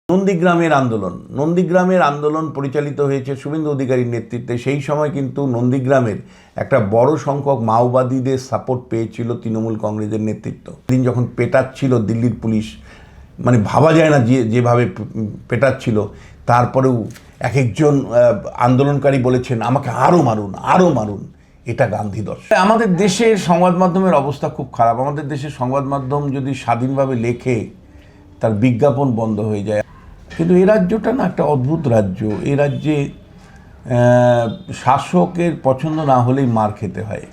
নন্দীগ্রামের আন্দোলন পরিচালিত হয়েছে শুভেন্দু অধিকারীর নেতৃত্বে। সেই সময় কিন্তু নন্দীগ্রামের একটা বড় সংখ্যক মাওবাদীদের সাপোর্ট পেয়েছিল তৃণমূল কংগ্রেসের নেতৃত্ব। দিন যখন পেটাচ্ছিল দিল্লির পুলিশ, মানে ভাবা যায় না যেভাবে পেটাচ্ছিল, তারপরেও এক একজন আন্দোলনকারী বলেছেন আমাকে আরও মারুন। এটা গান্ধী দর্শন। আমাদের দেশের সংবাদ মাধ্যমের অবস্থা খুব খারাপ। আমাদের দেশের সংবাদ মাধ্যম যদি স্বাধীনভাবে লেখে তার বিজ্ঞাপন বন্ধ হয়ে যায়। কিন্তু এই রাজ্যটা না একটা অদ্ভুত রাজ্য। এই রাজ্যে শাসকের পছন্দ না হলেই মার খেতে হয়।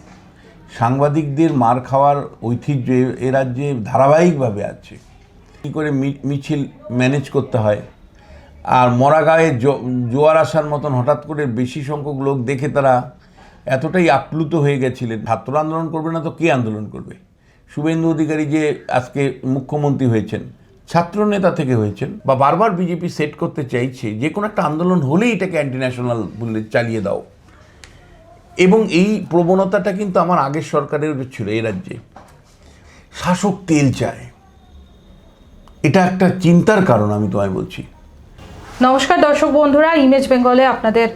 সাংবাদিকদের মার খাওয়ার ঐতিহ্য এ রাজ্যে ধারাবাহিকভাবে আছে। কী করে মিছিল ম্যানেজ করতে হয়, আর মরা গায়ে জোয়ার আসার মতন হঠাৎ করে বেশি সংখ্যক লোক দেখে তারা এতটাই আপ্লুত হয়ে গেছিলেন। ছাত্র আন্দোলন করবে না তো কে আন্দোলন করবে? শুভেন্দু অধিকারী যে আজকে মুখ্যমন্ত্রী হয়েছেন, ছাত্র নেতা থেকে হয়েছেন, বা বারবার বিজেপি সেট করতে চাইছে যে কোনো একটা আন্দোলন হলেই এটাকে অ্যান্টি ন্যাশনাল বলে চালিয়ে দাও। এবং এই প্রবণতাটা কিন্তু আমার আগের সরকারের ছিল। এই রাজ্যে শাসক তেল চায়, এটা একটা চিন্তার কারণ। আমি তোমায় বলছি। নমস্কার দর্শক বন্ধুরা, ইমেজ বেঙ্গলে আপনাদের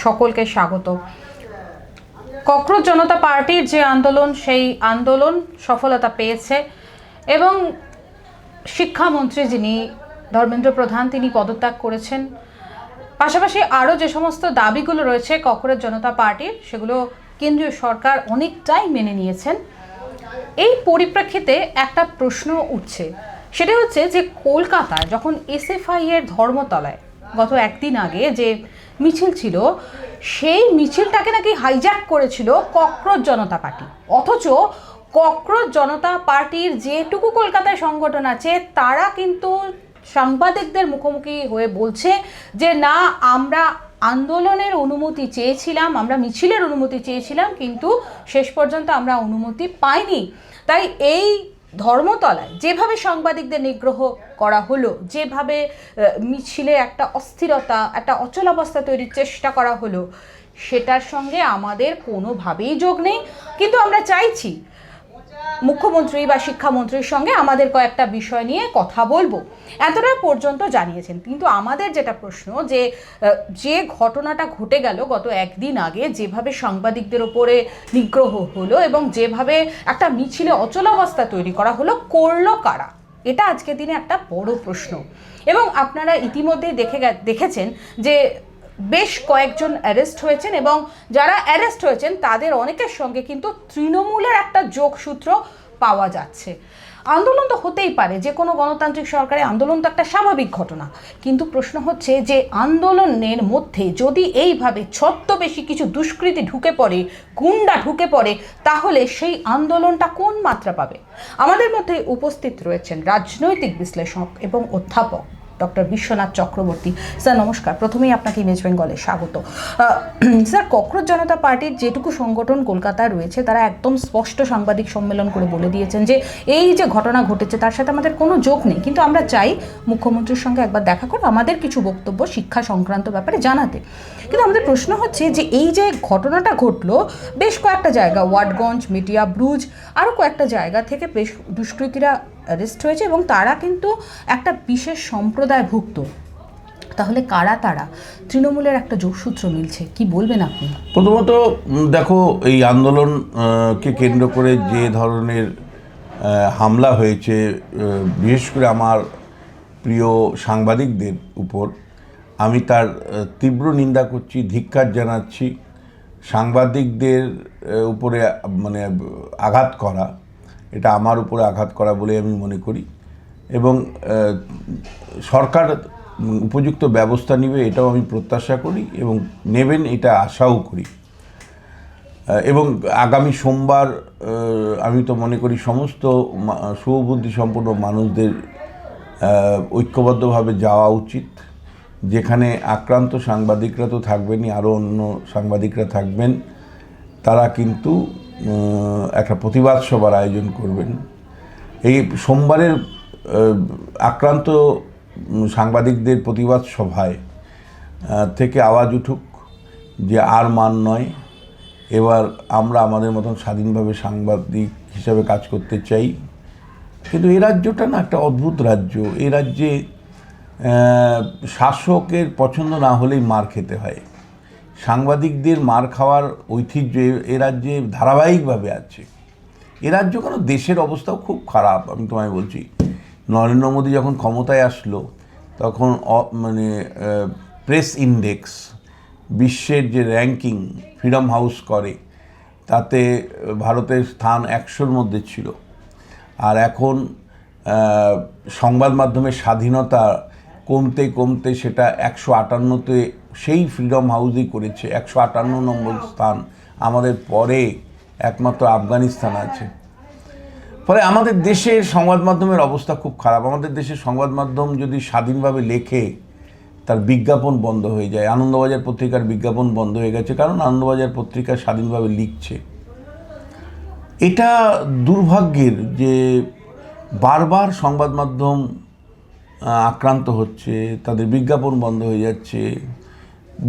সকলকে স্বাগত। ককরোচ জনতা পার্টির যে আন্দোলন, সেই আন্দোলন সফলতা পেয়েছে এবং শিক্ষামন্ত্রী যিনি ধর্মেন্দ্র প্রধান, তিনি পদত্যাগ করেছেন। পাশাপাশি আরও যে সমস্ত দাবিগুলো রয়েছে ককরোচ জনতা পার্টির, সেগুলো কেন্দ্রীয় সরকার অনেকটাই মেনে নিয়েছেন। এই পরিপ্রেক্ষিতে একটা প্রশ্ন উঠছে, সেটা হচ্ছে যে কলকাতায় যখন এসএফআই এর ধর্মতলায় গত একদিন আগে যে মিছিল ছিল, সেই মিছিলটাকে নাকি হাইজ্যাক করেছিল ককরোচ জনতা পার্টি। অথচ ককরোচ জনতা পার্টির যেটুকু কলকাতায় সংগঠন আছে তারা কিন্তু সাংবাদিকদের মুখোমুখি হয়ে বলছে যে না, আমরা আন্দোলনের অনুমতি চেয়েছিলাম, আমরা মিছিলের অনুমতি চেয়েছিলাম, কিন্তু শেষ পর্যন্ত আমরা অনুমতি পাইনি। তাই এই ধর্মতলায় যেভাবে সাংবাদিকদের নিগ্রহ করা হলো, যেভাবে মিছিলে একটা অস্থিরতা, একটা অচলাবস্থা তৈরির চেষ্টা করা হলো, সেটার সঙ্গে আমাদের কোনোভাবেই যোগ নেই। কিন্তু আমরা চাইছি মুখ্যমন্ত্রী বা শিক্ষামন্ত্রীর সঙ্গে আমাদের কয়েকটা বিষয় নিয়ে কথা বলবো, এতটা পর্যন্ত জানিয়েছেন। কিন্তু আমাদের যেটা প্রশ্ন, যে ঘটনাটা ঘটে গেল গত একদিন আগে, যেভাবে সাংবাদিকদের ওপরে নিগ্রহ হলো এবং যেভাবে একটা মিছিলে অচলাবস্থা তৈরি করা হলো, করলো কারা? এটা আজকের দিনে একটা বড় প্রশ্ন। এবং আপনারা ইতিমধ্যেই দেখেছেন যে বেশ কয়েকজন অ্যারেস্ট হয়েছেন এবং যারা অ্যারেস্ট হয়েছেন তাদের অনেকের সঙ্গে কিন্তু তৃণমূলের একটা যোগসূত্র পাওয়া যাচ্ছে। আন্দোলন তো হতেই পারে, যে কোনো গণতান্ত্রিক সরকারে আন্দোলন তো একটা স্বাভাবিক ঘটনা। কিন্তু প্রশ্ন হচ্ছে যে আন্দোলনের মধ্যে যদি এইভাবে ছদ্মবেশী কিছু দুষ্কৃতী ঢুকে পড়ে, গুন্ডা ঢুকে পড়ে, তাহলে সেই আন্দোলনটা কোন মাত্রা পাবে? আমাদের মধ্যে উপস্থিত রয়েছেন রাজনৈতিক বিশ্লেষক এবং অধ্যাপক ডক্টর বিশ্বনাথ চক্রবর্তী। স্যার নমস্কার, প্রথমেই আপনাকে ইমেজ বেঙ্গলে স্বাগত। স্যার, ককরোচ জনতা পার্টির যেটুকু সংগঠন কলকাতায় রয়েছে তারা একদম স্পষ্ট সাংবাদিক সম্মেলন করে বলে দিয়েছেন যে এই যে ঘটনা ঘটেছে তার সাথে আমাদের কোনো যোগ নেই, কিন্তু আমরা চাই মুখ্যমন্ত্রীর সঙ্গে একবার দেখা করে আমাদের কিছু বক্তব্য শিক্ষা সংক্রান্ত ব্যাপারে জানাতে। কিন্তু আমাদের প্রশ্ন হচ্ছে যে এই যে ঘটনাটা ঘটলো, বেশ কয়েকটা জায়গা, ওয়াটগঞ্জ, মিডিয়া ব্রুজ, আরও কয়েকটা জায়গা থেকে বেশ দুষ্কৃতীরা অ্যারেস্ট হয়েছে এবং তারা কিন্তু একটা বিশেষ সম্প্রদায়ভুক্ত। তাহলে কারা তারা? তৃণমূলের একটা যোগসূত্র মিলছে, কি বলবেন আপনি? প্রথমত দেখো, এই আন্দোলনকে কেন্দ্র করে যে ধরনের হামলা হয়েছে, বিশেষ করে আমার প্রিয় সাংবাদিকদের উপর, আমি তার তীব্র নিন্দা করছি, ধিক্কার জানাচ্ছি। সাংবাদিকদের উপরে মানে আঘাত করা, এটা আমার উপরে আঘাত করা বলে আমি মনে করি। এবং সরকার উপযুক্ত ব্যবস্থা নেবে এটাও আমি প্রত্যাশা করি এবং নেবেন এটা আশাও করি। এবং আগামী সোমবার আমি তো মনে করি সমস্ত সুবুদ্ধি সম্পন্ন মানুষদের ঐক্যবদ্ধভাবে যাওয়া উচিত। যেখানে আক্রান্ত সাংবাদিকরা তো থাকবেনই, আরও অন্য সাংবাদিকরা থাকবেন, তারা কিন্তু একটা প্রতিবাদ সভার আয়োজন করবেন। এই সোমবারের আক্রান্ত সাংবাদিকদের প্রতিবাদ সভায় থেকে আওয়াজ উঠুক যে আর মান নয়, এবার আমরা আমাদের মতন স্বাধীনভাবে সাংবাদিক হিসাবে কাজ করতে চাই। কিন্তু এই রাজ্যটা না একটা অদ্ভুত রাজ্য। এই রাজ্যে শাসকের পছন্দ না হলেই মার খেতে হয়। সাংবাদিকদের মার খাওয়ার ঐতিহ্য এ রাজ্যে ধারাবাহিকভাবে আছে। এ রাজ্য কেন, দেশের অবস্থাও খুব খারাপ। আমি তোমায় বলছি, নরেন্দ্র মোদী যখন ক্ষমতায় আসলো তখন প্রেস ইন্ডেক্স, বিশ্বের যে র্যাঙ্কিং ফ্রিডম হাউস করে, তাতে ভারতের স্থান 100-র মধ্যে ছিল। আর এখন সংবাদ মাধ্যমের স্বাধীনতা কমতে কমতে সেটা 158-তে সেই ফ্রিডম হাউসই করেছে। 158 নম্বর স্থান, আমাদের পরে একমাত্র আফগানিস্তান আছে। ফলে আমাদের দেশের সংবাদ মাধ্যমের অবস্থা খুব খারাপ। আমাদের দেশের সংবাদ মাধ্যম যদি স্বাধীনভাবে লেখে, তার বিজ্ঞাপন বন্ধ হয়ে যায়। আনন্দবাজার পত্রিকার বিজ্ঞাপন বন্ধ হয়ে গেছে, কারণ আনন্দবাজার পত্রিকা স্বাধীনভাবে লিখছে। এটা দুর্ভাগ্যের যে বারবার সংবাদ মাধ্যম আক্রান্ত হচ্ছে, তাদের বিজ্ঞাপন বন্ধ হয়ে যাচ্ছে,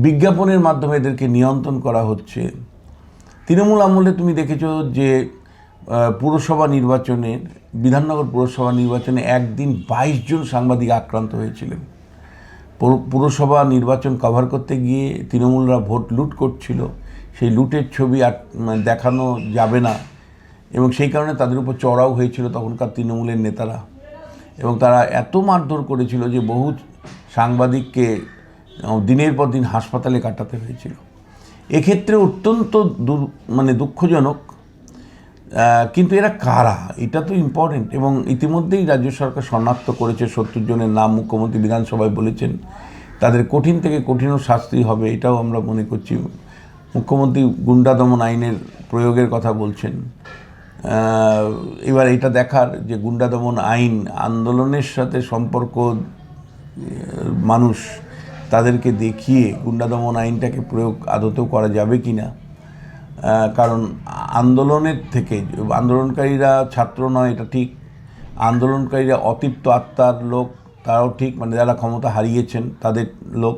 বিজ্ঞাপনের মাধ্যমে এদেরকে নিয়ন্ত্রণ করা হচ্ছে। তৃণমূল আমলে তুমি দেখেছো যে পুরসভা নির্বাচনে, বিধাননগর পুরসভা নির্বাচনে একদিন 22 জন সাংবাদিক আক্রান্ত হয়েছিলেন। পুরসভা নির্বাচন কভার করতে গিয়ে তৃণমূলরা ভোট লুট করছিল, সেই লুটের ছবি আর দেখানো যাবে না, এবং সেই কারণে তাদের উপর চড়াও হয়েছিল তখনকার তৃণমূলের নেতারা, এবং তারা এত মারধর করেছিল যে বহু সাংবাদিককে দিনের পর দিন হাসপাতালে কাটাতে হয়েছিল। এক্ষেত্রে অত্যন্ত দুঃখজনক। কিন্তু এরা কারা, এটা তো ইম্পর্টেন্ট। এবং ইতিমধ্যেই রাজ্য সরকার শনাক্ত করেছে 70 জনের নাম, মুখ্যমন্ত্রী বিধানসভায় বলেছেন তাদের কঠিন থেকে কঠিনও শাস্তি হবে, এটাও আমরা মনে করছি। মুখ্যমন্ত্রী গুন্ডা দমন আইনের প্রয়োগের কথা বলছেন। এবার এটা দেখার যে গুন্ডা দমন আইন আন্দোলনের সাথে সম্পর্ক মানুষ, তাদেরকে দেখিয়ে গুন্ডা দমন আইনটাকে প্রয়োগ আদতেও করা যাবে কি না। কারণ আন্দোলনের থেকে, আন্দোলনকারীরা ছাত্র নয় এটা ঠিক, আন্দোলনকারীরা অতৃপ্ত আত্মার লোক, তারাও ঠিক, যারা ক্ষমতা হারিয়েছেন তাদের লোক।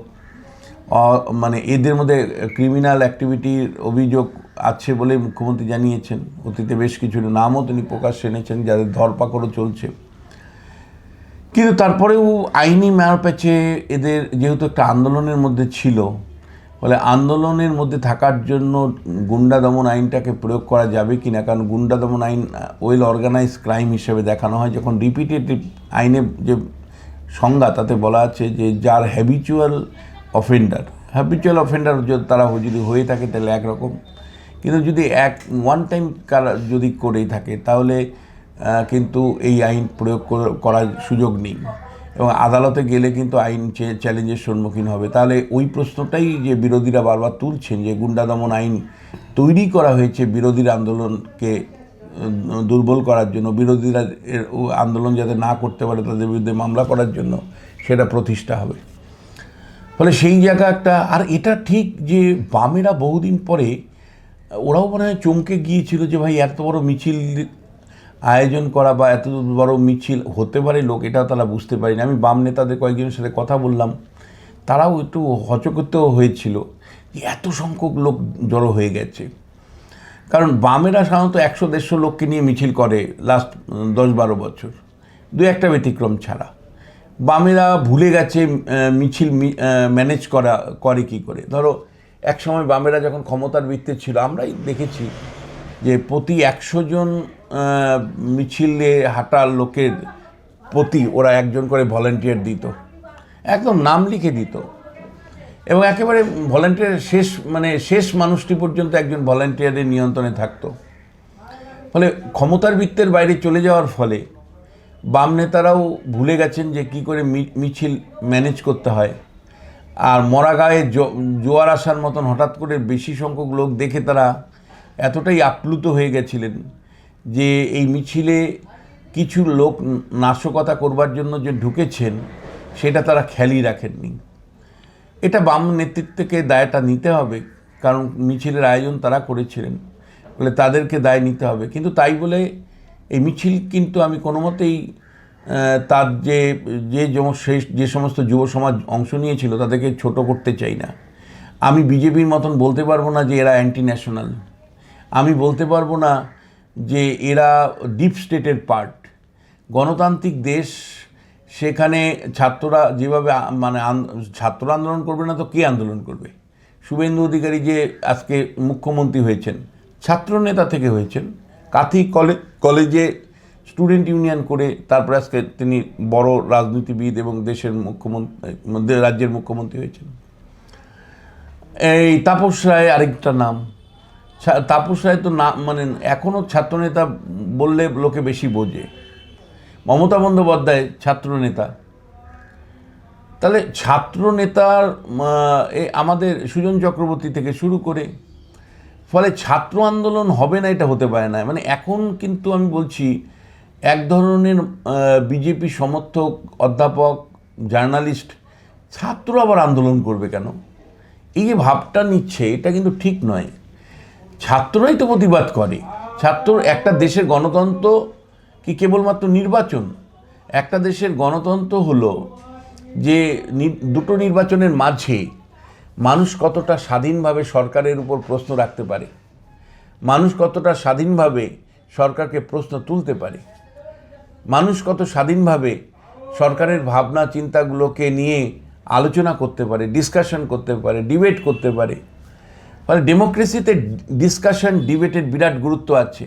এদের মধ্যে ক্রিমিনাল অ্যাক্টিভিটির অভিযোগ আছে বলে মুখ্যমন্ত্রী জানিয়েছেন। অতীতে বেশ কিছু নামও তিনি প্রকাশ্যে এনেছেন, যাদের ধরপাকড়ও চলছে। কিন্তু তারপরেও আইনি ম্যারপ্যাচে এদের যেহেতু একটা আন্দোলনের মধ্যে ছিল, ফলে আন্দোলনের মধ্যে থাকার জন্য গুন্ডা দমন আইনটাকে প্রয়োগ করা যাবে কি না। কারণ গুন্ডা দমন আইন ওয়েল অর্গানাইজড ক্রাইম হিসেবে দেখানো হয়। যখন রিপিটেটিভ আইনের যে সংজ্ঞা, তাতে বলা আছে যে যার হ্যাবিচুয়াল অফেন্ডার তারা যদি হয়ে থাকে তাহলে একরকম, কিন্তু যদি ওয়ান টাইম যদি করেই থাকে তাহলে কিন্তু এই আইন প্রয়োগ করার সুযোগ নেই, এবং আদালতে গেলে কিন্তু আইন চ্যালেঞ্জের সম্মুখীন হবে। তাহলে ওই প্রশ্নটাই যে বিরোধীরা বারবার তুলছেন, যে গুন্ডা দমন আইন তৈরি করা হয়েছে বিরোধীর আন্দোলনকে দুর্বল করার জন্য, বিরোধীরা আন্দোলন যাতে না করতে পারে তাদের বিরুদ্ধে মামলা করার জন্য, সেটা প্রতিষ্ঠা হবে। ফলে সেই জায়গা একটা। আর এটা ঠিক যে বামেরা বহুদিন পরে ওরাও মনে হয় চমকে গিয়েছিল যে ভাই এত বড় মিছিল আয়োজন করা বা এত বড় মিছিল হতে পারে লোক, এটা তারা বুঝতে পারেনি। আমি বাম নেতাদের কয়েকজনের সাথে কথা বললাম, তারাও একটু হচকিত হয়েছিল যে এত সংখ্যক লোক জড়ো হয়ে গেছে। কারণ বামেরা সাধারণত 100-150 লোককে নিয়ে মিছিল করে লাস্ট 10-12 বছর, দু একটা ব্যতিক্রম ছাড়া। বামেরা ভুলে গেছে মিছিল ম্যানেজ করে কী করে। ধরো এক সময় বামেরা যখন ক্ষমতার বৃত্তে ছিল, আমরাই দেখেছি যে প্রতি 100 জন মিছিলে হাঁটার লোকের প্রতি ওরা একজন করে ভলান্টিয়ার দিত, একদম নাম লিখে দিত, এবং একেবারে ভলান্টিয়ার শেষ মানুষটি পর্যন্ত একজন ভলান্টিয়ারের নিয়ন্ত্রণে থাকতো। ফলে ক্ষমতার বৃত্তের বাইরে চলে যাওয়ার ফলে বাম নেতারাও ভুলে গেছেন যে কী করে মিছিল ম্যানেজ করতে হয়। আর মরা গায়ে জোয়ার আসার মতন হঠাৎ করে বেশি সংখ্যক লোক দেখে তারা এতটাই আপ্লুত হয়ে গেছিলেন যে এই মিছিলে কিছু লোক নাশকতা করবার জন্য যে ঢুকেছেন সেটা তারা খেয়ালই রাখেননি। এটা বাম নেতৃত্বকে দায়টা নিতে হবে, কারণ মিছিলের আয়োজন তারা করেছিলেন, বলে তাদেরকে দায় নিতে হবে। কিন্তু তাই বলে এই মিছিল কিন্তু আমি কোনো মতেই তার যে সমস্ত যুব সমাজ অংশ নিয়েছিল তাদেরকে ছোট করতে চাই না। আমি বিজেপির মতন বলতে পারবো না যে এরা অ্যান্টি ন্যাশনাল, আমি বলতে পারবো না যে এরা ডিপ স্টেটের পার্ট। গণতান্ত্রিক দেশ, সেখানে ছাত্ররা যেভাবে মানে ছাত্র আন্দোলন করবে না তো কে আন্দোলন করবে? শুভেন্দু অধিকারী যে আজকে মুখ্যমন্ত্রী হয়েছেন ছাত্র নেতা থেকে হয়েছেন, কাথি কলেজে স্টুডেন্ট ইউনিয়ন করে তারপরে আজকে তিনি বড় রাজনীতিবিদ এবং দেশের মুখ্যমন্ত্রী, রাজ্যের মুখ্যমন্ত্রী হয়েছেন। এই তাপস রায় আরেকটা নাম। তাপস রায় তো না মানে এখনও ছাত্রনেতা বললে লোকে বেশি বোঝে। মমতা বন্দ্যোপাধ্যায় ছাত্রনেতা, তাহলে ছাত্রনেতার আমাদের সুজন চক্রবর্তী থেকে শুরু করে, ফলে ছাত্র আন্দোলন হবে না এটা হতে পারে না। মানে এখন কিন্তু আমি বলছি এক ধরনের বিজেপি সমর্থক, অধ্যাপক, জার্নালিস্ট, ছাত্র আবার আন্দোলন করবে কেন, এই যে ভাবটা নিচ্ছে এটা কিন্তু ঠিক নয়। ছাত্ররাই তো প্রতিবাদ করে। একটা দেশের গণতন্ত্র কি কেবলমাত্র নির্বাচন? একটা দেশের গণতন্ত্র হলো যে দুটো নির্বাচনের মাঝে মানুষ কতটা স্বাধীনভাবে সরকারের উপর প্রশ্ন রাখতে পারে, মানুষ কতটা স্বাধীনভাবে সরকারকে প্রশ্ন তুলতে পারে, মানুষ কত স্বাধীনভাবে সরকারের ভাবনা চিন্তাগুলোকে নিয়ে আলোচনা করতে পারে, ডিসকাশন করতে পারে, ডিবেট করতে পারে। ফলে ডেমোক্রেসিতে ডিসকাশন, ডিবেটের বিরাট গুরুত্ব আছে।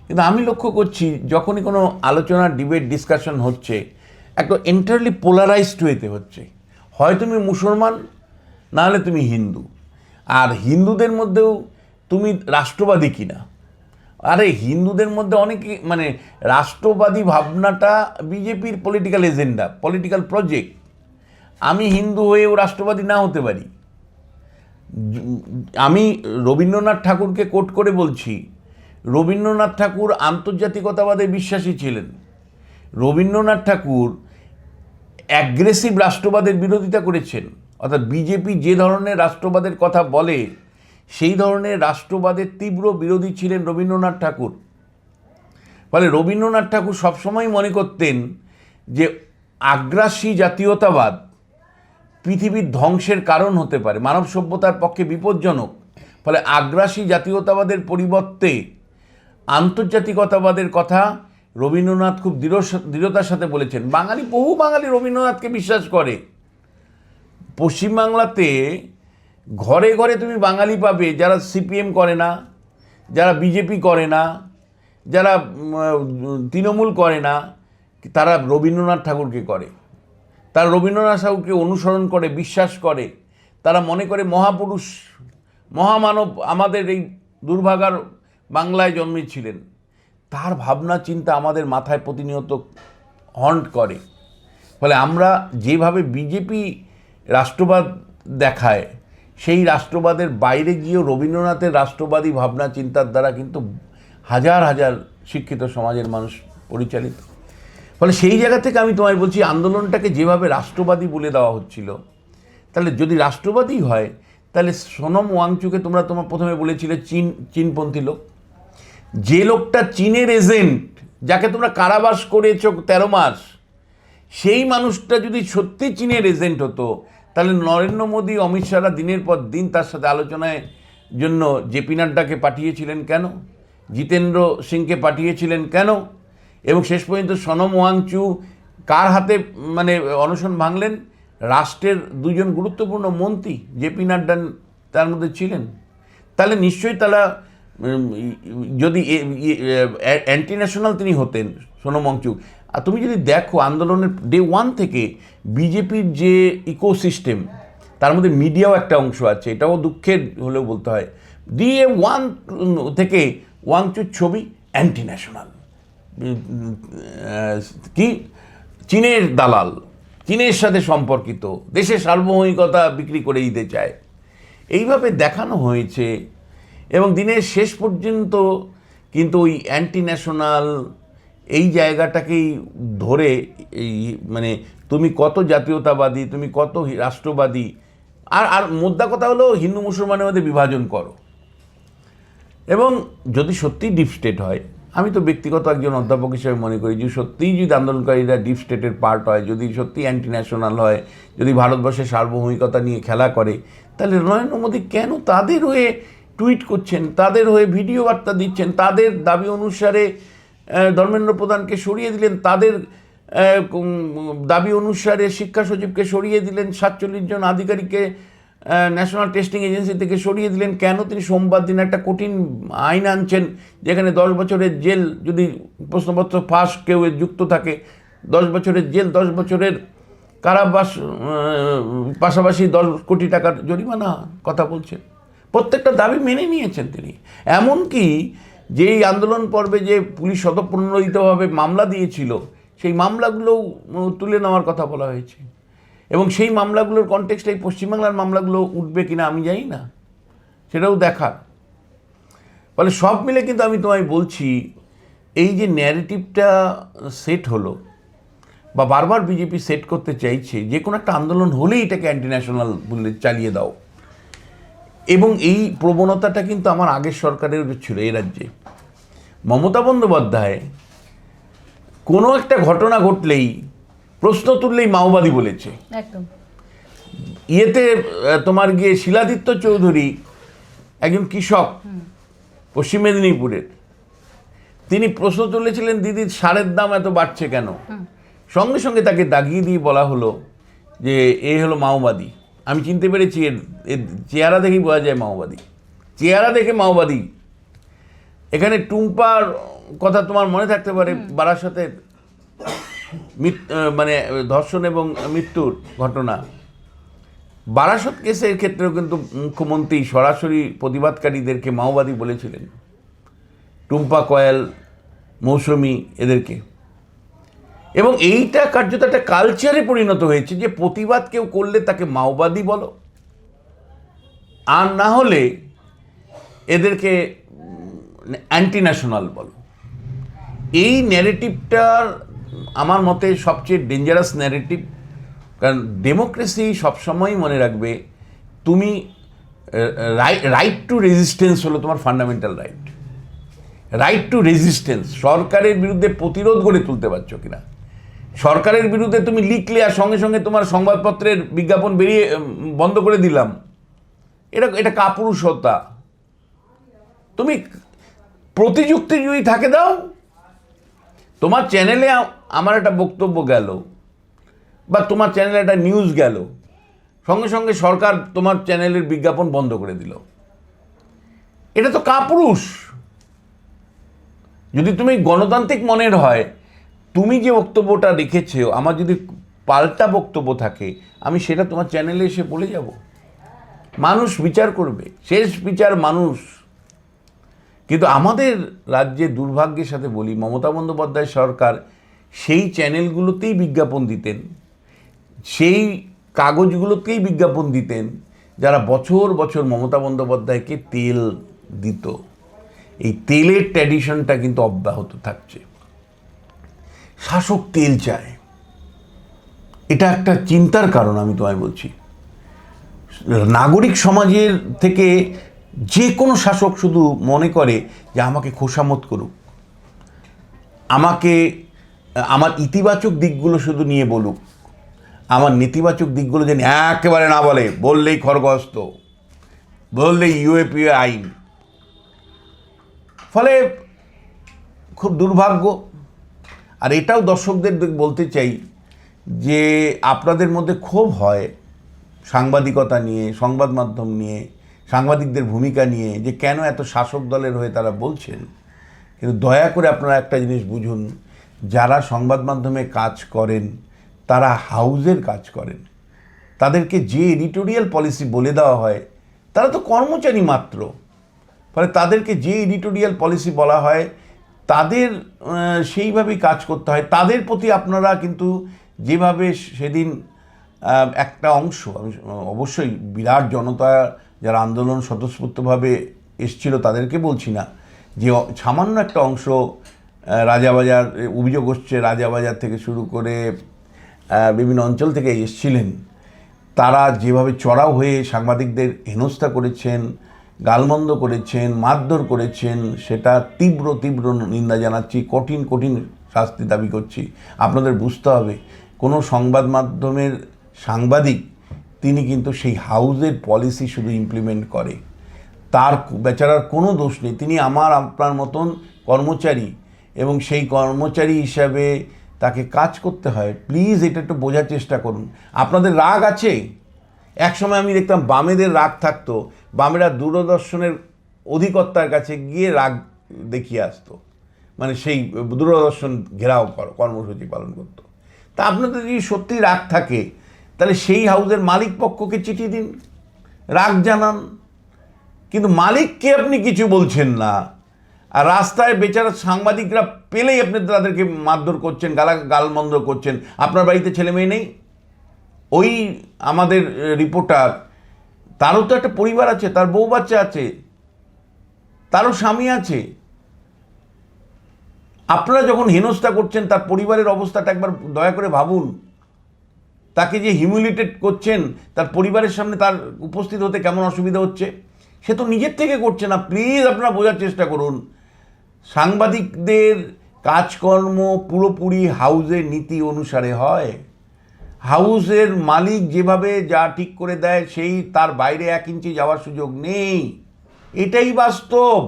কিন্তু আমি লক্ষ্য করছি যখনই কোনো আলোচনা, ডিবেট, ডিসকাশন হচ্ছে একটা এন্টারলি পোলারাইজড ওয়েতে হচ্ছে। হয় তুমি মুসলমান, না হলে তুমি হিন্দু। আর হিন্দুদের মধ্যেও তুমি রাষ্ট্রবাদী কিনা। আরে হিন্দুদের মধ্যে অনেকে মানে রাষ্ট্রবাদী ভাবনাটা বিজেপির পলিটিক্যাল এজেন্ডা, পলিটিক্যাল প্রজেক্ট। আমি হিন্দু হয়েও রাষ্ট্রবাদী না হতে পারি। আমি রবীন্দ্রনাথ ঠাকুরকে কোট করে বলছি, রবীন্দ্রনাথ ঠাকুর আন্তর্জাতিকতাবাদে বিশ্বাসী ছিলেন। রবীন্দ্রনাথ ঠাকুর অ্যাগ্রেসিভ রাষ্ট্রবাদের বিরোধিতা করেছেন। অর্থাৎ বিজেপি যে ধরনের রাষ্ট্রবাদের কথা বলে সেই ধরনের রাষ্ট্রবাদের তীব্র বিরোধী ছিলেন রবীন্দ্রনাথ ঠাকুর। ফলে রবীন্দ্রনাথ ঠাকুর সবসময় মনে করতেন যে আগ্রাসী জাতীয়তাবাদ পৃথিবীর ধ্বংসের কারণ হতে পারে, মানব সভ্যতার পক্ষে বিপজ্জনক। ফলে আগ্রাসী জাতীয়তাবাদের পরিবর্তে আন্তর্জাতিকতাবাদের কথা রবীন্দ্রনাথ খুব দৃঢ়তার সাথে বলেছেন। বহু বাঙালি রবীন্দ্রনাথকে বিশ্বাস করে। পশ্চিমবাংলাতে ঘরে ঘরে তুমি বাঙালি পাবে যারা সিপিএম করে না, যারা বিজেপি করে না, যারা তৃণমূল করে না, তারা রবীন্দ্রনাথ ঠাকুরকে করে। তারা রবীন্দ্রনাথ ঠাকুরকে অনুসরণ করে, বিশ্বাস করে। তারা মনে করে মহাপুরুষ, মহামানব আমাদের এই দুর্ভাগার বাংলায় জন্মেছিলেন। তার ভাবনা চিন্তা আমাদের মাথায় প্রতিনিয়ত হন্ট করে। ফলে আমরা যেভাবে বিজেপি রাষ্ট্রবাদ দেখায়, সেই রাষ্ট্রবাদের বাইরে গিয়েও রবীন্দ্রনাথের রাষ্ট্রবাদী ভাবনা চিন্তার দ্বারা কিন্তু হাজার হাজার শিক্ষিত সমাজের মানুষ পরিচালিত। ফলে সেই জায়গা থেকে আমি তোমায় বলছি, আন্দোলনটাকে যেভাবে রাষ্ট্রবাদী বলে দেওয়া হচ্ছিল, তাহলে যদি রাষ্ট্রবাদী হয় তাহলে সোনম ওয়াংচুকে তোমার প্রথমে বলেছিলে চীনপন্থী লোক। যে লোকটা চীনের এজেন্ট, যাকে তোমরা কারাবাস করেছো 13 মাস, সেই মানুষটা যদি সত্যি চীনের এজেন্ট হতো তাহলে নরেন্দ্র মোদী, অমিত শাহরা দিনের পর দিন তার সাথে আলোচনায় জন্য জেপি নাড্ডাকে পাঠিয়েছিলেন কেন, জিতেন্দ্র সিংকে পাঠিয়েছিলেন কেন, এবং শেষ পর্যন্ত সোনম ওয়াংচু কার হাতে মানে অনশন ভাঙলেন? রাষ্ট্রের দুজন গুরুত্বপূর্ণ মন্ত্রী জেপি নাড্ডা তার মধ্যে ছিলেন। তাহলে নিশ্চয়ই তারা যদি অ্যান্টি ন্যাশনাল তিনি হতেন সোনম ওয়াংচু। আর তুমি যদি দেখো আন্দোলনের ডে 1 থেকে বিজেপির যে ইকোসিস্টেম, তার মধ্যে মিডিয়াও একটা অংশ আছে, এটাও দুঃখের হলেও বলতে হয়। ডে 1 থেকে ওয়াংচুর ছবি অ্যান্টি ন্যাশনাল, কি চীনের দালাল, চীনের সাথে সম্পর্কিত, দেশের সার্বভৌমিকতা বিক্রি করে দিতে চায়, এইভাবে দেখানো হয়েছে। এবং দিনের শেষ পর্যন্ত কিন্তু ওই অ্যান্টি ন্যাশনাল এই জায়গাটাকেই ধরে এই মানে তুমি কত জাতীয়তাবাদী, তুমি কত রাষ্ট্রবাদী, আর মোদ্দা কথা হলো হিন্দু মুসলমানের মধ্যে বিভাজন করো। এবং যদি সত্যিই ডিপ স্টেট হয়, আমি তো ব্যক্তিগত একজন অধ্যাপক হিসেবে মনে করি যে সত্যিই যদি আন্দোলনকারীরা ডিপ স্টেটের পার্ট হয়, যদি সত্যি অ্যান্টি ন্যাশনাল হয়, যদি ভারতবর্ষের সার্বভৌমিকতা নিয়ে খেলা করে, তাহলে নরেন্দ্র মোদী কেন তাদের হয়ে টুইট করছেন, তাদের হয়ে ভিডিও বার্তা দিচ্ছেন, তাদের দাবি অনুসারে ধর্মেন্দ্র প্রধানকে সরিয়ে দিলেন, তাদের দাবি অনুসারে শিক্ষা সচিবকে সরিয়ে দিলেন, 47 জন আধিকারিককে ন্যাশনাল টেস্টিং এজেন্সি থেকে সরিয়ে দিলেন। কেন? তিনি সোমবার দিন একটা কঠিন আইন আনছেন যেখানে 10 বছরের জেল, যদি প্রশ্নপত্র ফাঁস কেউ যুক্ত থাকে 10 বছরের জেল, 10 বছরের কারাবাস, পাশাপাশি 10 কোটি টাকার জরিমানা কথা বলছেন। প্রত্যেকটা দাবি মেনে নিয়েছেন তিনি। এমনকি যেই আন্দোলন পর্বে যে পুলিশ স্বতঃপ্রণোদিতভাবে মামলা দিয়েছিল সেই মামলাগুলোও তুলে নেওয়ার কথা বলা হয়েছে, এবং সেই মামলাগুলোর কনটেক্সটে এই পশ্চিমবাংলার মামলাগুলো উঠবে কিনা আমি জানি না, সেটাও দেখার। ফলে সব মিলে কিন্তু আমি তোমায় বলছি, এই যে ন্যারেটিভটা সেট হলো বা বারবার বিজেপি সেট করতে চাইছে, যে কোনো একটা আন্দোলন হলেই এটাকে অ্যান্টি ন্যাশনাল বলে চালিয়ে দাও, এবং এই প্রবণতাটা কিন্তু আমার আগের সরকারের ছিল এই রাজ্যে। মমতা বন্দ্যোপাধ্যায় কোনো একটা ঘটনা ঘটলেই, প্রশ্ন তুললেই মাওবাদী বলেছে। একদম। ইয়েতে তোমার গিয়ে শিলাদিত্য চৌধুরী একজন কৃষক পশ্চিম মেদিনীপুরের, তিনি প্রশ্ন তুলেছিলেন দিদির সারের দাম এত বাড়ছে কেন, সঙ্গে সঙ্গে তাকে দাগিয়ে দিয়ে বলা হলো যে এ হলো মাওবাদী। আমি চিনতে পেরেছি, এর চেহারা দেখেই বোঝা যায় মাওবাদী, চেহারা দেখে মাওবাদী। এখানে টুম্পার কথা তোমার মনে থাকতে পারে, বারাসতের মানে ধর্ষণ এবং মৃত্যুর ঘটনা। বারাসত কেসের ক্ষেত্রেও কিন্তু মুখ্যমন্ত্রী সরাসরি প্রতিবাদকারীদেরকে মাওবাদী বলেছিলেন, টুম্পা, কয়াল, মৌসুমী এদেরকে। এবং এইটা কার্যত একটা কালচারে পরিণত হয়েছে যে প্রতিবাদ কেউ করলে তাকে মাওবাদী বলো, আর না হলে এদেরকে অ্যান্টি ন্যাশনাল বলো। এই ন্যারেটিভটার আমার মতে সবচেয়ে ডেঞ্জারাস ন্যারেটিভ। কারণ ডেমোক্রেসি সবসময়ই মনে রাখবে, তুমি রাইট টু রেজিস্ট্যান্স হলো তোমার fundamental right. Right two resistance, সরকারের বিরুদ্ধে প্রতিরোধ গড়ে তুলতে পারছো কিনা। সরকারের বিরুদ্ধে তুমি লিখলে আর সঙ্গে সঙ্গে তোমার সংবাদপত্রের বিজ্ঞাপন বেরিয়ে বন্ধ করে দিলাম, এটা কাপুরুষতা। তুমি প্রতিযুক্তি যদি থাকে দাও, তোমার চ্যানেলে আমার একটা বক্তব্য গেল বা তোমার চ্যানেলে একটা নিউজ গেল, সঙ্গে সঙ্গে সরকার তোমার চ্যানেলের বিজ্ঞাপন বন্ধ করে দিল, এটা তো কাপুরুষ। যদি তুমি গণতান্ত্রিক মনের হয়, তুমি যে বক্তব্যটা রেখেছো, আমার যদি পাল্টা বক্তব্য থাকে, আমি সেটা তোমার চ্যানেলে এসে বলে যাব, মানুষ বিচার করবে, শেষ বিচার মানুষ। কিন্তু আমাদের রাজ্যে দুর্ভাগ্যের সাথে বলি, মমতা বন্দ্যোপাধ্যায় সরকার সেই চ্যানেলগুলোতেই বিজ্ঞাপন দিতেন, সেই কাগজগুলোতেই বিজ্ঞাপন দিতেন যারা বছর বছর মমতা বন্দ্যোপাধ্যায়কে তেল দিত। এই তেলের ট্র্যাডিশনটা কিন্তু অব্যাহত থাকছে। শাসক তেল চায়, এটা একটা চিন্তার কারণ। আমি তোমায় বলছি, নাগরিক সমাজের থেকে যে কোনো শাসক শুধু মনে করে যে আমাকে খোসামত করুক, আমাকে আমার ইতিবাচক দিকগুলো শুধু নিয়ে বলুক, আমার নেতিবাচক দিকগুলো যেন একেবারে না বলে, বললেই খড়গহস্ত, বললেই ইউএপিএ আইন। ফলে খুব দুর্ভাগ্য। আর এটাও দর্শকদের বলতে চাই যে আপনাদের মধ্যে ক্ষোভ হয় সাংবাদিকতা নিয়ে, সংবাদ মাধ্যম নিয়ে, সাংবাদিকদের ভূমিকা নিয়ে, যে কেন এত শাসক দলের হয়ে তারা বলছেন। কিন্তু দয়া করে আপনারা একটা জিনিস বুঝুন, যারা সংবাদ মাধ্যমে কাজ করেন তারা হাউজের কাজ করেন। তাদেরকে যে এডিটোরিয়াল পলিসি বলে দেওয়া হয়, তারা তো কর্মচারী মাত্র। ফলে তাদেরকে যে এডিটোরিয়াল পলিসি বলা হয় তাদের সেইভাবেই কাজ করতে হয়। তাদের প্রতি আপনারা কিন্তু যেভাবে সেদিন একটা অংশ, অবশ্যই বিরাট জনতা যারা আন্দোলন স্বতঃস্ফূর্তভাবে এসছিল তাদেরকে বলছি না, যে সামান্য একটা অংশ রাজাবাজার, অভিযোগ হচ্ছে রাজাবাজার থেকে শুরু করে বিভিন্ন অঞ্চল থেকে এসছিলেন, তারা যেভাবে চড়াও হয়ে সাংবাদিকদের হেনস্থা করেছেন, গালমন্দ করেছেন, মারধর করেছেন, সেটা তীব্র তীব্র নিন্দা জানাচ্ছি, কঠিন কঠিন শাস্তি দাবি করছি। আপনাদের বুঝতে হবে, কোনো সংবাদ মাধ্যমের সাংবাদিক তিনি কিন্তু সেই হাউজের পলিসি শুধু ইমপ্লিমেন্ট করে, তার বেচারার কোনো দোষ নেই। তিনি আমার আপনার মতন কর্মচারী, এবং সেই কর্মচারী হিসাবে তাকে কাজ করতে হয়। প্লিজ এটা একটু বোঝার চেষ্টা করুন। আপনাদের রাগ আছে, একসময় আমি দেখতাম বামেদের রাগ থাকতো, বামেরা দূরদর্শনের অধিকর্তার কাছে গিয়ে রাগ দেখিয়ে আসতো, মানে সেই দূরদর্শন ঘেরাও কর্মসূচি পালন করতো। তা আপনাদের যদি সত্যি রাগ থাকে তাহলে সেই হাউসের মালিক পক্ষকে চিঠি দিন, রাগ জানান। কিন্তু মালিককে আপনি কিছু বলছেন না, আর রাস্তায় বেচারা সাংবাদিকরা পেলেই আপনি তাদেরকে মারধর করছেন, গালমন্দ করছেন। আপনার বাড়িতে ছেলে মেয়ে নেই? ওই আমাদের রিপোর্টার, তারও তো একটা পরিবার আছে, তার বউ বাচ্চা আছে, তারও স্বামী আছে। আপনারা যখন হেনস্থা করছেন তার পরিবারের অবস্থাটা একবার দয়া করে ভাবুন। তাকে যে হিউমিলিটেট করছেন, তার পরিবারের সামনে তার উপস্থিত হতে কেমন অসুবিধা হচ্ছে, সে তো নিজের থেকে করছে না। প্লিজ আপনারা বোঝার চেষ্টা করুন। সাংবাদিকদের কাজকর্ম পুরোপুরি হাউসের নীতি অনুসারে হয়। হাউসের মালিক যেভাবে যা ঠিক করে দেয় সেই তার বাইরে 1 ইঞ্চি যাওয়ার সুযোগ নেই, এটাই বাস্তব।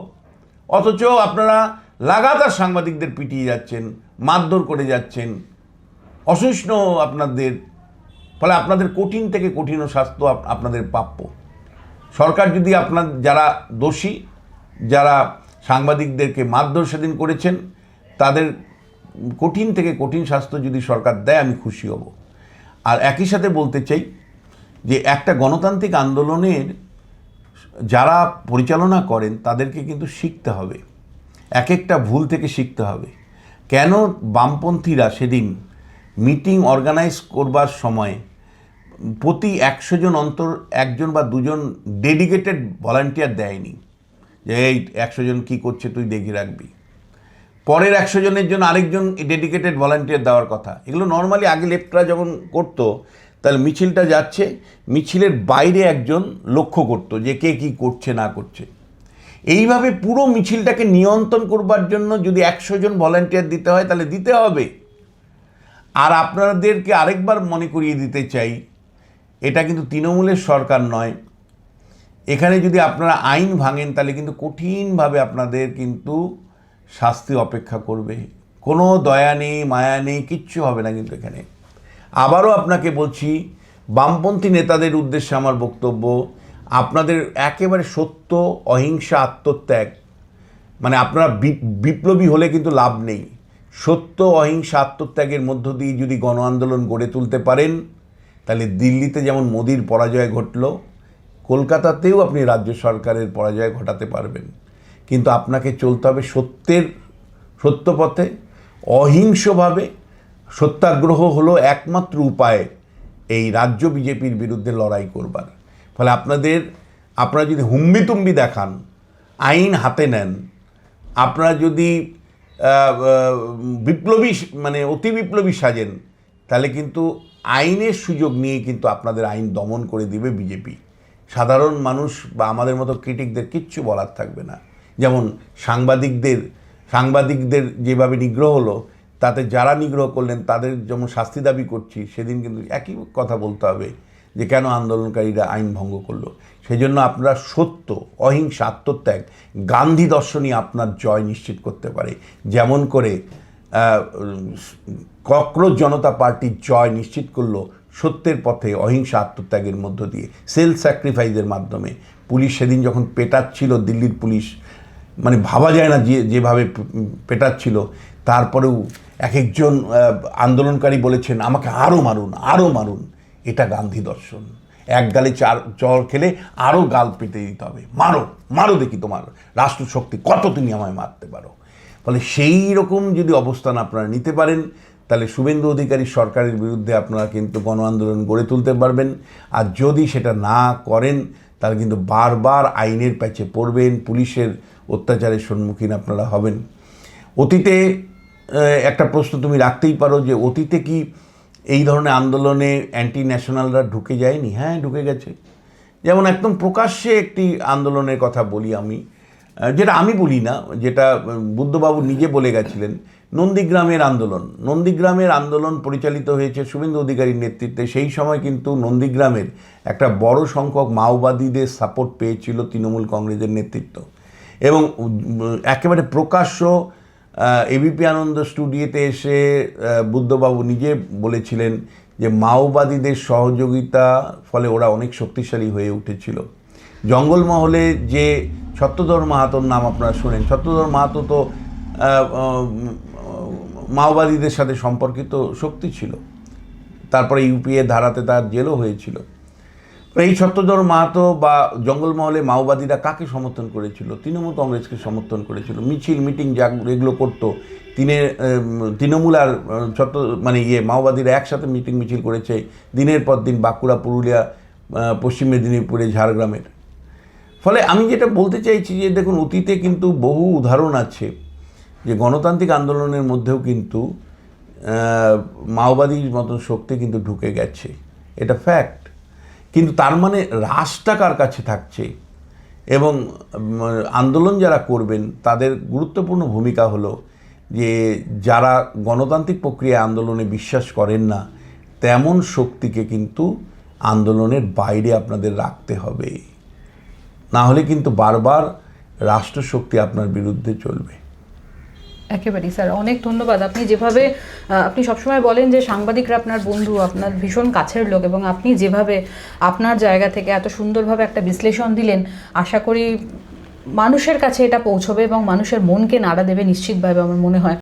অথচ আপনারা লাগাতার সাংবাদিকদের পিটিয়ে যাচ্ছেন, মারধর করে যাচ্ছেন, অসহিষ্ণু আপনাদের। ফলে আপনাদের কঠিন থেকে কঠিন শাস্তি আপনাদের প্রাপ্য। সরকার যদি আপনার যারা দোষী, যারা সাংবাদিকদেরকে মারধর সেদিন করেছেন, তাদের কঠিন থেকে কঠিন শাস্তি যদি সরকার দেয় আমি খুশি হব। আর একই সাথে বলতে চাই যে একটা গণতান্ত্রিক আন্দোলনের যারা পরিচালনা করেন তাদেরকে কিন্তু শিখতে হবে, এক একটা ভুল থেকে শিখতে হবে। কেন বামপন্থীরা সেদিন মিটিং অর্গানাইজ করবার সময় প্রতি 100 জন অন্তর 1 জন বা 2 জন ডেডিকেটেড ভলান্টিয়ার দেয়নি, যে এই 100 জন কী করছে তুই দেখে রাখবি। পরের 100 জনের জন্য আরেকজন ডেডিকেটেড ভলান্টিয়ার দেওয়ার কথা। এগুলো নর্মালি আগে লেফটরা যখন করতো, তাহলে মিছিলটা যাচ্ছে, মিছিলের বাইরে একজন লক্ষ্য করতো যে কে কী করছে না করছে। এইভাবে পুরো মিছিলটাকে নিয়ন্ত্রণ করবার জন্য যদি 100 জন ভলান্টিয়ার দিতে হয় তাহলে দিতে হবে। আর আপনাদেরকে আরেকবার মনে করিয়ে দিতে চাই, এটা কিন্তু তৃণমূলের সরকার নয়। এখানে যদি আপনারা আইন ভাঙেন তাহলে কিন্তু কঠিনভাবে আপনাদের কিন্তু শাস্তি অপেক্ষা করবে। কোনো দয়া নেই, মায়া নেই, কিচ্ছু হবে না কিন্তু এখানে। আবারও আপনাকে বলছি, বামপন্থী নেতাদের উদ্দেশ্যে আমার বক্তব্য, আপনাদের একেবারে সত্য, অহিংসা, আত্মত্যাগ, মানে আপনারা বিপ্লবী হলে কিন্তু লাভ নেই। সত্য, অহিংসা, আত্মত্যাগের মধ্য দিয়ে যদি গণ আন্দোলন গড়ে তুলতে পারেন, তাহলে দিল্লিতে যেমন মোদির পরাজয় ঘটল, কলকাতাতেও আপনি রাজ্য সরকারের পরাজয় ঘটাতে পারবেন। কিন্তু আপনাকে চলতে হবে সত্য পথে, অহিংসভাবে। সত্যাগ্রহ হলো একমাত্র উপায় এই রাজ্য বিজেপির বিরুদ্ধে লড়াই করবার। ফলে আপনারা যদি হুম্বিতুম্বি দেখান, আইন হাতে নেন, আপনারা যদি বিপ্লবী মানে অতি বিপ্লবী সাজেন, তাহলে কিন্তু আইনের সুযোগ নিয়ে কিন্তু আপনাদের আইন দমন করে দিবে বিজেপি। সাধারণ মানুষ বা আমাদের মতো ক্রিটিকদের কিচ্ছু বলার থাকবে না। যেমন সাংবাদিকদের যেভাবে নিগ্রহ হলো, তাতে যারা নিগ্রহ করলেন তাদের যেমন শাস্তি দাবি করছি, সেদিন কিন্তু একই কথা বলতে হবে যে কেন আন্দোলনকারীরা আইন ভঙ্গ করলো। সেই জন্য আপনারা সত্য, অহিংসা, আত্মত্যাগ, গান্ধী দর্শনই আপনার জয় নিশ্চিত করতে পারে। যেমন করে ককরোচ জনতা পার্টির জয় নিশ্চিত করলো সত্যের পথে, অহিংসা, আত্মত্যাগের মধ্য দিয়ে, সেলফ স্যাক্রিফাইসের মাধ্যমে। পুলিশ সেদিন যখন পেটাচ্ছিল, দিল্লির পুলিশ, মানে ভাবা যায় না যেভাবে পেটাচ্ছিল, তারপরেও এক একজন আন্দোলনকারী বলেছেন আমাকে আরও মারুন, আরও মারুন। এটা গান্ধী দর্শন। এক গালে চর খেলে আরও গাল পেতে দিতে হবে, মারো দেখি তোমার রাষ্ট্রশক্তি কত তুমি আমায় মারতে পারো। ফলে সেই রকম যদি অবস্থান আপনারা নিতে পারেন, তাহলে শুভেন্দু অধিকারী সরকারের বিরুদ্ধে আপনারা কিন্তু গণ আন্দোলন গড়ে তুলতে পারবেন। আর যদি সেটা না করেন তাহলে কিন্তু বারবার আইনের প্যাচে পড়বেন, পুলিশের অত্যাচারের সম্মুখীন আপনারা হবেন। অতীতে একটা প্রশ্ন তুমি রাখতেই পারো যে অতীতে কি এই ধরনের আন্দোলনে অ্যান্টি ন্যাশনালরা ঢুকে যায়নি? হ্যাঁ, ঢুকে গেছে। যেমন একদম প্রকাশ্যে একটি আন্দোলনের কথা বলি আমি, যেটা আমি বলি না, যেটা বুদ্ধবাবু নিজে বলে গেছিলেন, নন্দীগ্রামের আন্দোলন পরিচালিত হয়েছে শুভেন্দু অধিকারীর নেতৃত্বে। সেই সময় কিন্তু নন্দীগ্রামের একটা বড় সংখ্যক মাওবাদীদের সাপোর্ট পেয়েছিল তৃণমূল কংগ্রেসের নেতৃত্ব, এবং একেবারে প্রকাশ্য এবিপি আনন্দ স্টুডিওতে এসে বুদ্ধবাবু নিজে বলেছিলেন যে মাওবাদীদের সহযোগিতা ফলে ওরা অনেক শক্তিশালী হয়ে উঠেছিল। জঙ্গলমহলে যে সত্যধর মাহাতোর নাম আপনারা শোনেন, সত্যধর মাহাতো তো মাওবাদীদের সাথে সম্পর্কিত শক্তি ছিল, তারপরে ইউপিএ ধারাতে তার জেলও হয়েছিল। এই সত্যধর মাহাতো বা জঙ্গলমহলে মাওবাদীরা কাকে সমর্থন করেছিল? তৃণমূল কংগ্রেসকে সমর্থন করেছিল। মিছিল মিটিং যা এগুলো করতো, তৃণমূল আর মাওবাদীরা একসাথে মিটিং মিছিল করেছে দিনের পর দিন বাঁকুড়া, পুরুলিয়া, পশ্চিম মেদিনীপুরে, ঝাড়গ্রামের। ফলে আমি যেটা বলতে চাইছি যে দেখুন, অতীতে কিন্তু বহু উদাহরণ আছে যে গণতান্ত্রিক আন্দোলনের মধ্যেও কিন্তু মাওবাদীর মতন শক্তি কিন্তু ঢুকে গেছে, এটা ফ্যাক্ট। কিন্তু তার মানে রাশটা কার কাছে থাকছে, এবং আন্দোলন যারা করবেন তাদের গুরুত্বপূর্ণ ভূমিকা হলো যে যারা গণতান্ত্রিক প্রক্রিয়া আন্দোলনে বিশ্বাস করেন না তেমন শক্তিকে কিন্তু আন্দোলনের বাইরে আপনাদের রাখতে হবে, না হলে কিন্তু বারবার রাষ্ট্রশক্তি আপনার বিরুদ্ধে চলবে। একেবারেই স্যার, অনেক ধন্যবাদ। আপনি যেভাবে আপনি সবসময় বলেন যে সাংবাদিকরা আপনার বন্ধু, আপনার ভীষণ কাছের লোক, এবং আপনি যেভাবে আপনার জায়গা থেকে এত সুন্দরভাবে একটা বিশ্লেষণ দিলেন, আশা করি মানুষের কাছে এটা পৌঁছবে এবং মানুষের মনকে নাড়া দেবে নিশ্চিতভাবে আমার মনে হয়।